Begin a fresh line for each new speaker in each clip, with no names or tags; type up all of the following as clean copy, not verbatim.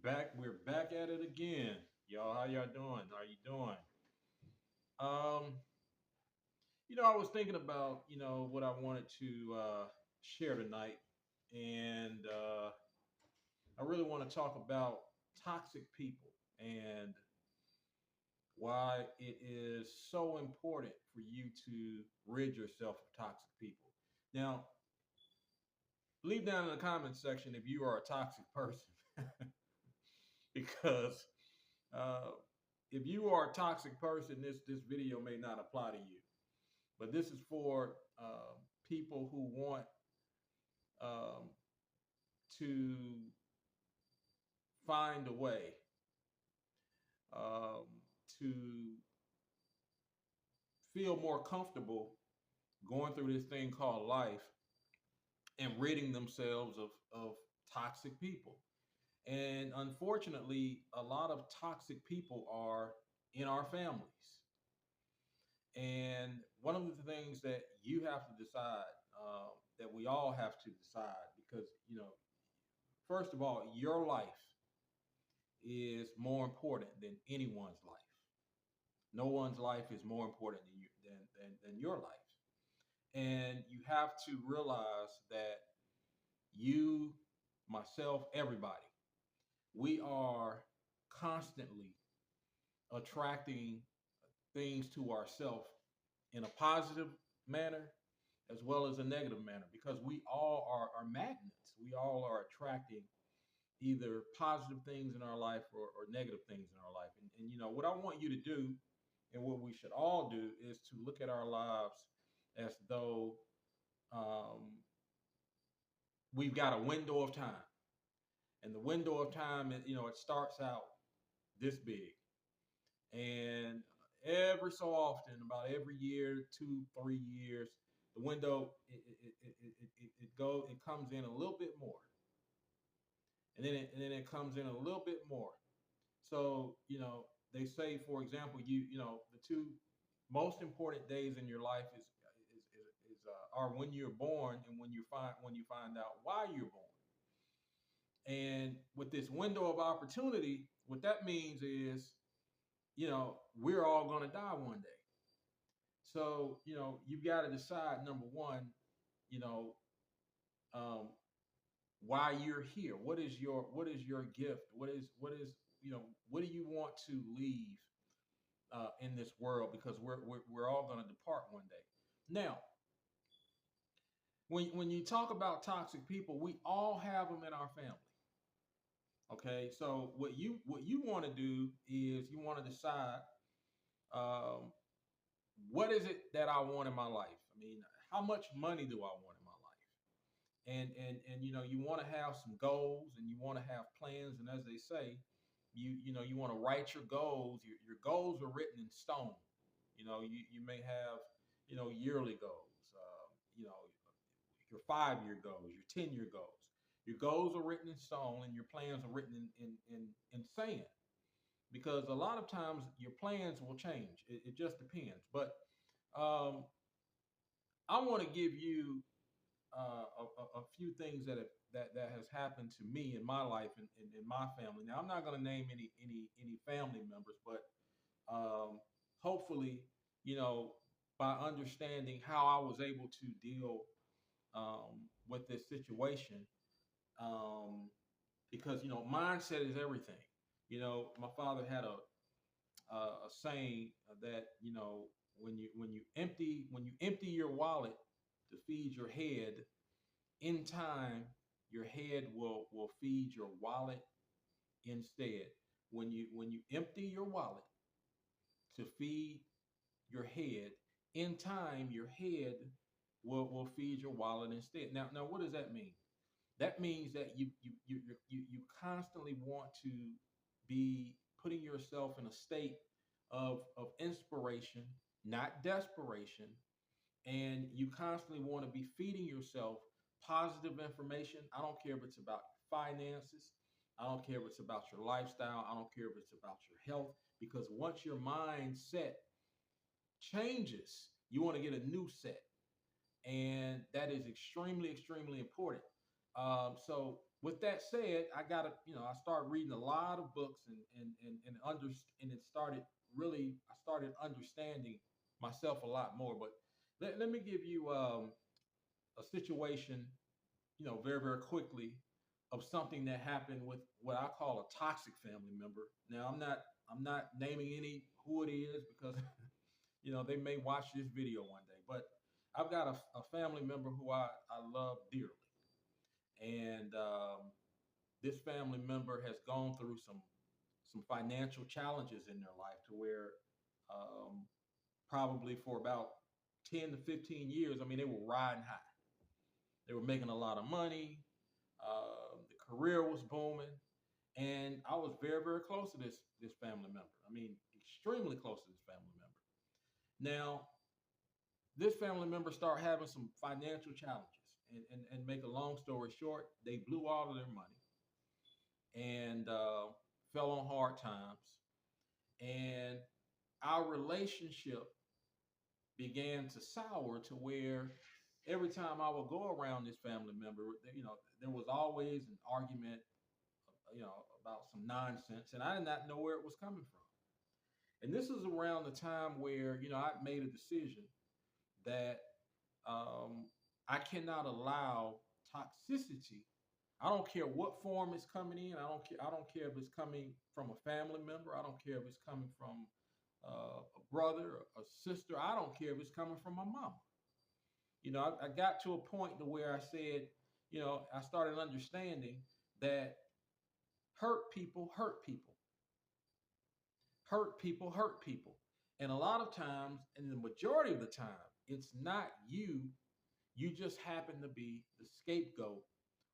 We're back at it again. Y'all, how y'all doing? How you doing? Um, I was thinking about, what I wanted to share tonight. And I really want to talk about toxic people and why it is so important for you to rid yourself of toxic people. Now, leave down in the comments section if you are a toxic person, because uh, if you are a toxic person, this video may not apply to you. But this is for people who want um, to find a way um, to feel more comfortable going through this thing called life and ridding themselves of toxic people. And unfortunately, a lot of toxic people are in our families. And one of the things that you have to decide, that we all have to decide, because, first of all, your life is more important than anyone's life. No one's life is more important than your life. And you have to realize that you, myself, everybody, we are constantly attracting things to ourselves in a positive manner as well as a negative manner, because we all are magnets. We all are attracting either positive things in our life or negative things in our life. And what I want you to do, and what we should all do, is to look at our lives as though um, we've got a window of time. And the window of time, it starts out this big. And every so often, about every year, 2, 3 years, the window it comes in a little bit more, and then it comes in a little bit more. So they say, for example, the two most important days in your life are when you're born and when you find out why you're born. And with this window of opportunity, what that means is, we're all going to die one day. So, you've got to decide, number one, you know, um, why you're here. What is your gift? What do you want to leave in this world? Because we're all going to depart one day. Now, when you talk about toxic people, we all have them in our family. Okay, so what you want to do is you want to decide, um, what is it that I want in my life? I mean, how much money do I want in my life? And you want to have some goals and you want to have plans. And as they say, you want to write your goals. Your goals are written in stone. You may have yearly goals. Your 5 year goals, your 10 year goals. Your goals are written in stone, and your plans are written in sand. Because a lot of times your plans will change. It just depends. But um, I want to give you a few things that has happened to me in my life and in my family. Now, I'm not going to name any family members, but hopefully, you know, by understanding how I was able to deal with this situation, um, because mindset is everything. My father had a saying that when you empty your wallet to feed your head, in time your head will feed your wallet instead. When you empty your wallet to feed your head, in time your head will feed your wallet instead. Now what does that mean? That means that you constantly want to be putting yourself in a state of inspiration, not desperation. And you constantly want to be feeding yourself positive information. I don't care if it's about finances. I don't care if it's about your lifestyle. I don't care if it's about your health. Because once your mindset changes, you want to get a new set. And that is extremely, extremely important. So with that said, I got to, I started reading a lot of books and it started really, I started understanding myself a lot more. But let me give you a situation, very, very quickly of something that happened with what I call a toxic family member. Now, I'm not naming any who it is because, they may watch this video one day, but I've got a family member who I love dearly. And this family member has gone through some financial challenges in their life to where um, probably for about 10 to 15 years, I mean, they were riding high. They were making a lot of money. The career was booming, and I was very, very close to this family member. I mean, extremely close to this family member. Now, this family member started having some financial challenges, and make a long story short, they blew all of their money and fell on hard times, and our relationship began to sour to where every time I would go around this family member, there was always an argument, about some nonsense, and I did not know where it was coming from. And this is around the time where, I made a decision that um, I cannot allow toxicity. I don't care what form it's coming in. I don't care if it's coming from a family member. I don't care if it's coming from a brother, a sister. I don't care if it's coming from my mama. I got to a point to where I said, I started understanding that hurt people hurt people, hurt people hurt people. And a lot of times, and the majority of the time, it's not you. You just happen to be the scapegoat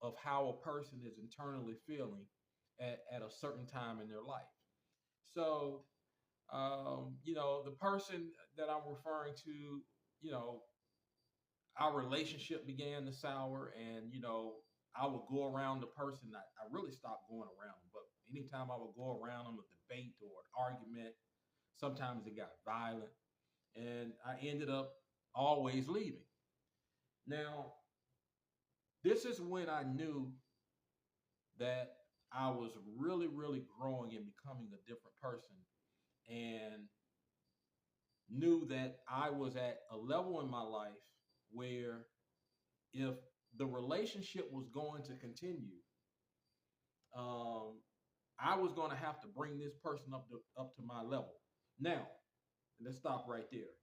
of how a person is internally feeling at a certain time in their life. So, the person that I'm referring to, you know, our relationship began to sour, and I would go around the person. I really stopped going around them, but anytime I would go around them, a debate or an argument, sometimes it got violent, and I ended up always leaving. Now, this is when I knew that I was really, really growing and becoming a different person, and knew that I was at a level in my life where if the relationship was going to continue, um, I was going to have to bring this person up to my level. Now, let's stop right there.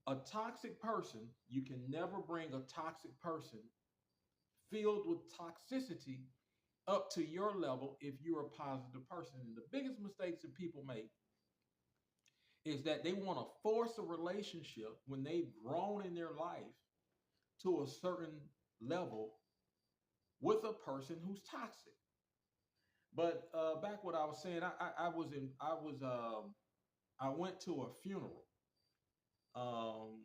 A toxic person, you can never bring a toxic person filled with toxicity up to your level if you're a positive person. And the biggest mistakes that people make is that they want to force a relationship when they've grown in their life to a certain level with a person who's toxic. But back what I was saying, I went to a funeral. Um,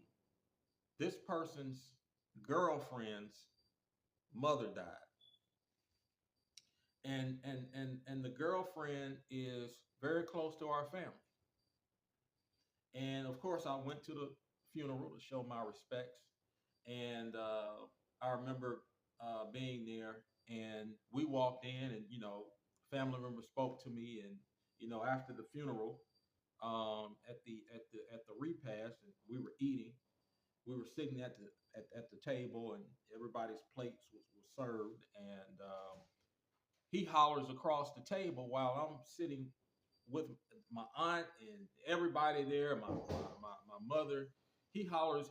this person's girlfriend's mother died, and the girlfriend is very close to our family. And of course, I went to the funeral to show my respects. And I remember being there, and we walked in, and family members spoke to me, and after the funeral, at the repast, and we were eating. We were sitting at the table, and everybody's plates was served, and he hollers across the table while I'm sitting with my aunt and everybody there, my mother. He hollers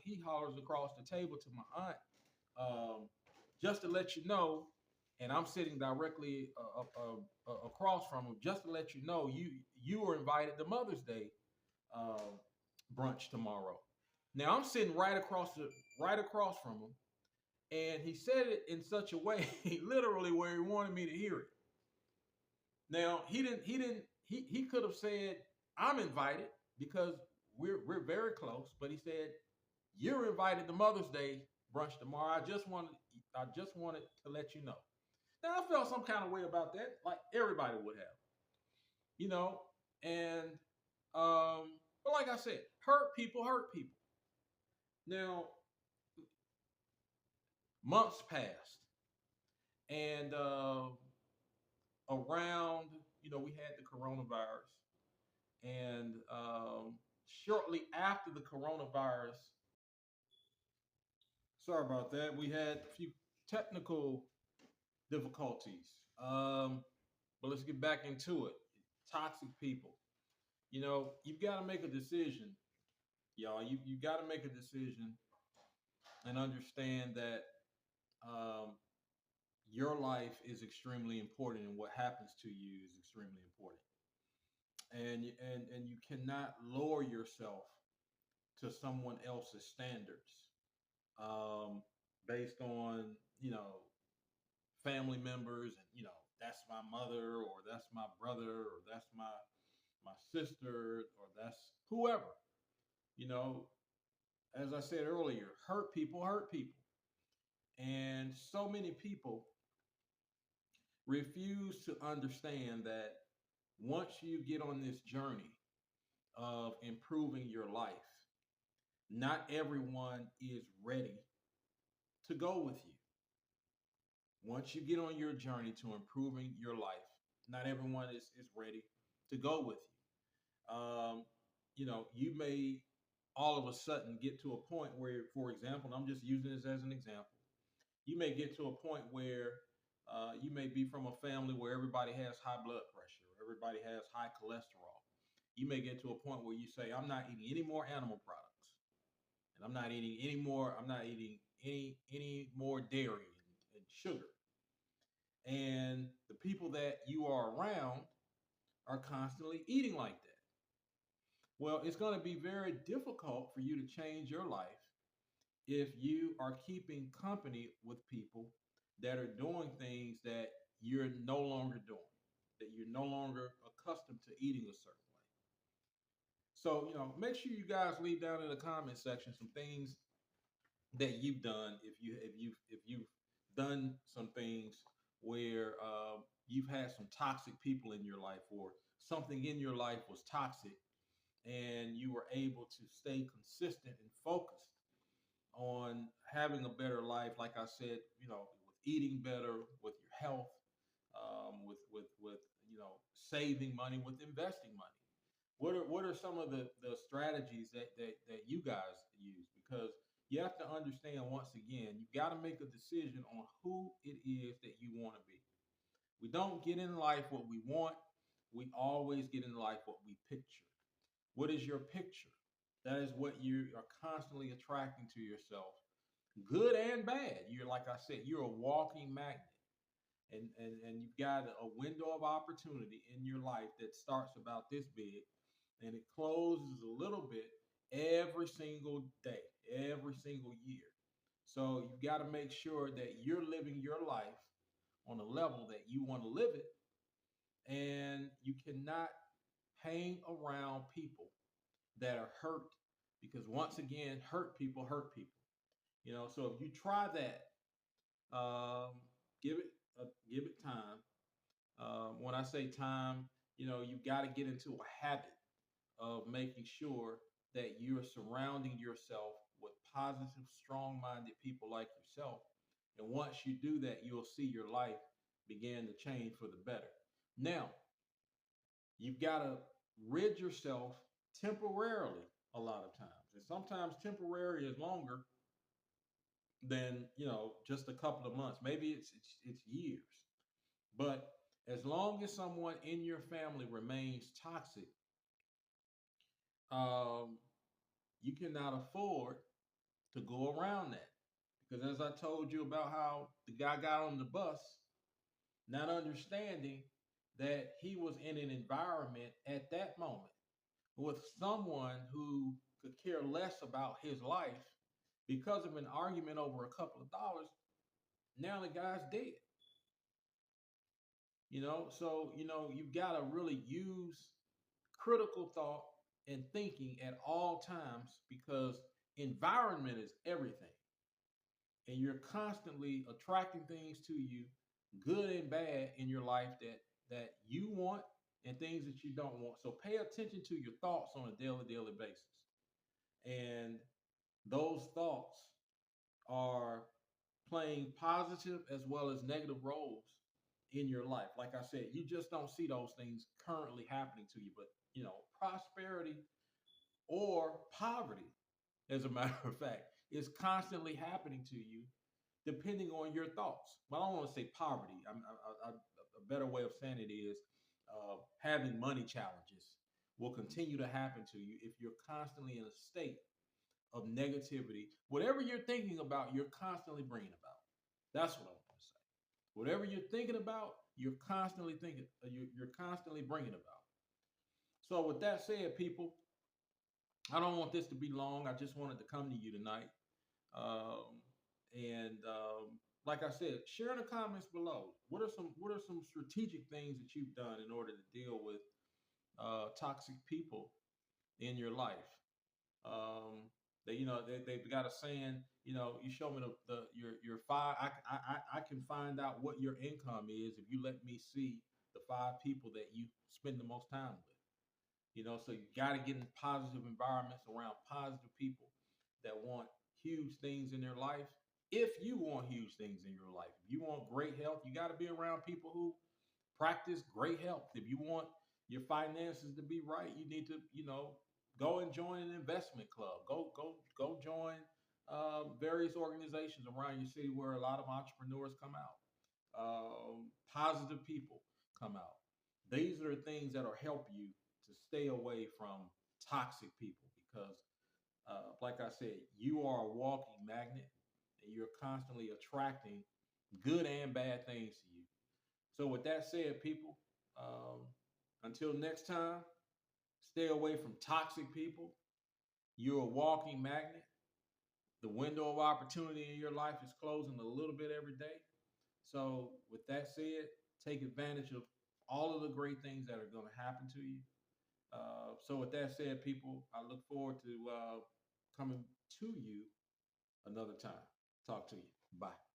across the table to my aunt, just to let you know, and I'm sitting directly across from him. Just to let you know, you were invited to Mother's Day uh, brunch tomorrow. Now I'm sitting right across from him, and he said it in such a way, literally where he wanted me to hear it. Now he could have said I'm invited because we're very close, but he said you're invited to Mother's Day brunch tomorrow. I just wanted to let you know. Now I felt some kind of way about that, like everybody would have, you know, and but like I said, hurt people hurt people. Now months passed, And around, we had the coronavirus, and shortly after the coronavirus, sorry about that, we had a few technical difficulties. But let's get back into it. Toxic people. You've got to make a decision, y'all. You got to make a decision and understand that um, your life is extremely important, and what happens to you is extremely important. And you cannot lower yourself to someone else's standards, um, based on family members, and that's my mother, or that's my brother, or that's my sister, or that's whoever. You know, as I said earlier, hurt people. And so many people refuse to understand that once you get on this journey of improving your life, not everyone is ready to go with you. Once you get on your journey to improving your life, not everyone is ready to go with you. You may all of a sudden get to a point where, for example, and I'm just using this as an example, you may get to a point where you may be from a family where everybody has high blood pressure, everybody has high cholesterol. You may get to a point where you say, I'm not eating any more animal products, and I'm not eating any more dairy and sugar. And the people that you are around are constantly eating like that. Well, it's going to be very difficult for you to change your life if you are keeping company with people that are doing things that you're no longer doing, that you're no longer accustomed to eating a certain way. So, make sure you guys leave down in the comment section some things that you've done. If you've done some things where you've had some toxic people in your life, or something in your life was toxic, and you were able to stay consistent and focused on having a better life, like I said, with eating better, with your health, with saving money, with investing money. What are some of the strategies that you guys use? Because you have to understand, once again, you got to make a decision on who it is that you want to be. We don't get in life what we want. We always get in life what we picture. What is your picture? That is what you are constantly attracting to yourself, good and bad. You're, like I said, you're a walking magnet. And you've got a window of opportunity in your life that starts about this big, and it closes a little bit every single day, every single year. So you've got to make sure that you're living your life on a level that you want to live it, and you cannot hang around people that are hurt, because, once again, hurt people hurt people. So if you try that, um, give it give it time. When I say time, you've got to get into a habit of making sure that you're surrounding yourself with positive, strong-minded people like yourself. And once you do that, you'll see your life begin to change for the better. Now, you've got to rid yourself temporarily a lot of times. And sometimes temporary is longer than, just a couple of months. Maybe it's years. But as long as someone in your family remains toxic, um, you cannot afford to go around that. Because, as I told you about how the guy got on the bus, not understanding that he was in an environment at that moment with someone who could care less about his life because of an argument over a couple of dollars. Now the guy's dead. So you've got to really use critical thought and thinking at all times, because environment is everything, and you're constantly attracting things to you, good and bad, in your life that you want, and things that you don't want. So pay attention to your thoughts on a daily basis. And those thoughts are playing positive as well as negative roles in your life. Like I said, you just don't see those things currently happening to you, but prosperity or poverty, as a matter of fact, is constantly happening to you depending on your thoughts. Well, I don't want to say poverty. A better way of saying it is having money challenges will continue to happen to you if you're constantly in a state of negativity. Whatever you're thinking about, you're constantly bringing about. That's what I want to say. Whatever you're thinking about, you're constantly thinking. You're constantly bringing about. So, with that said, people, I don't want this to be long. I just wanted to come to you tonight. And like I said, share in the comments below. What are some strategic things that you've done in order to deal with toxic people in your life? They've got a saying. You show me your five. I can find out what your income is if you let me see the five people that you spend the most time with. So you got to get in positive environments around positive people that want huge things in their life. If you want huge things in your life, if you want great health, you got to be around people who practice great health. If you want your finances to be right, you need to, go and join an investment club. Go join various organizations around your city where a lot of entrepreneurs come out. Positive people come out. These are the things that'll help you to stay away from toxic people because, like I said, you are a walking magnet and you're constantly attracting good and bad things to you. So, with that said, people, until next time, stay away from toxic people. You're a walking magnet. The window of opportunity in your life is closing a little bit every day. So, with that said, take advantage of all of the great things that are going to happen to you. So, with that said, people, I look forward to coming to you another time. Talk to you. Bye.